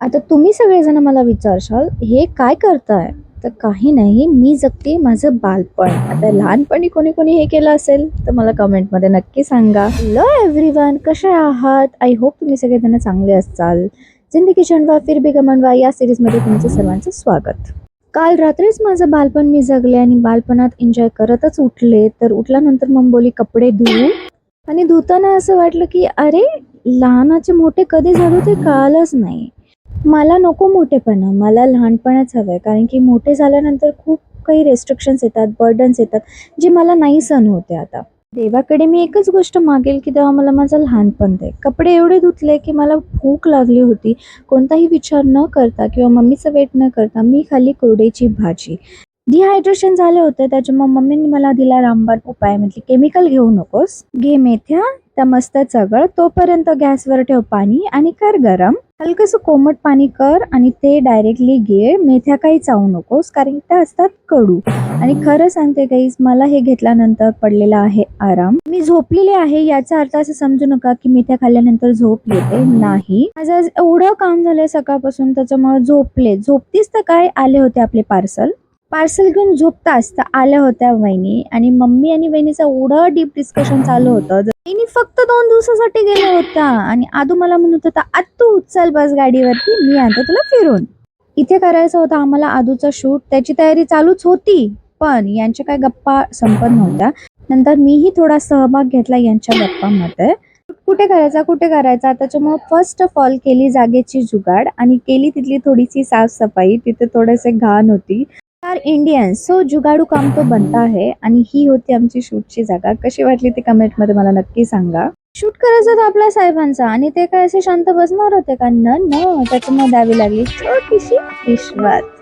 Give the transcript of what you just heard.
आता तुम्ही सगळेजण मला विचारशाल, हे काय करताय? तर काही नाही, मी जगते माझं बालपण. आता लहानपणी कोणी-कोणी हे केलं असेल, तर मला कमेंटमध्ये नक्की सांगा. हॅलो एव्हरीवन, कसे आहात? आय होप तुम्ही सगळेजण चांगले असाल. जिंदगी चंडवा फिर भी गमंडवा या सीरीजमध्ये तुमचं सर्वांचं स्वागत. काल रात्रीच माझं बालपण मी जगले आणि बालपणात एन्जॉय करतच उठले. तर उठल्यानंतर मग बोलली कपडे धुवू आणि धुताना असं वाटलं, की अरे, लहानाचे मोठे कधी झालो ते कळालंच नाही. मला नको मोठेपणा, मला लहानपणच हवंय. कारण की मोठे झाल्यानंतर खूप काही रिस्ट्रिक्शन्स येतात, बर्डन्स येतात, जे मला नाही सहन होते आता. देवाकडे मी एकच गोष्ट मागेल, की देवा मला माझं लहानपण दे. कपडे एवढे धुतले, की मला भूक लागली होती. कोणताही विचार न करता किंवा मम्मीचं वेट न करता मी खाल्ली कुरडईची भाजी. डिहायड्रेशन झालं होतं, त्याच्यामुळे मम्मीने मला दिला रामबाण उपाय. म्हटली, "केमिकल घेऊ नकोस. घे मेथ्या, त्या मस्त चगळ. तोपर्यंत गॅसवर ठेव पाणी आणि कर गरम. हलकंसं कोमट पाणी कर आणि ते डायरेक्टली गिळ. मेथ्या काही चावू नकोस, कारण त्या असतात कडू." आणि खरं सांगते गाईज, मला हे घेतल्यानंतर पडलेला आहे आराम. मी झोपलेली आहे, याचा अर्थ असं समजू नका, की मेथ्या खाल्ल्यानंतर झोप येते. नाही. माझं आज एवढं काम झालंय सकाळपासून, त्याच्यामुळे झोपले. झोपतीच तर काय, आले होते आपले पार्सल. पार्सल घेऊन झोपता असता आल्या होत्या वहिनी आणि मम्मी आणि वहिनीचं एवढं डीप डिस्कशन चालू होतं. वहिनी फक्त 2 दिवसासाठी गेल्या होत्या आणि आदू मला म्हणत होता, "आत्तू चल बस गाडीवरती, मी आणतो तुला फिरून." इथे करायचं होतं आम्हाला आदूचा शूट, त्याची तयारी चालूच होती. पण यांच्या काय गप्पा संपत नव्हत्या. नंतर मीही थोडा सहभाग घेतला यांच्या गप्पांमध्ये. कुठे करायचा त्याच्यामुळे फर्स्ट ऑफ ऑल केली जागेची जुगाड आणि केली तिथली थोडीशी साफसफाई. तिथे थोडेसे घाण होती. आर इंडियन्स, सो जुगाडू काम तो बनता है. आणि ही होती आमची शूटची जागा. कशी वाटली ती कमेंटमध्ये मला नक्की सांगा. शूट करायचं होतं आपल्या साहेबांचा आणि ते काय असे शांत बसणार होते का? न त्याच्यामुळे द्यावी लागली छोटीशी रिश्वत.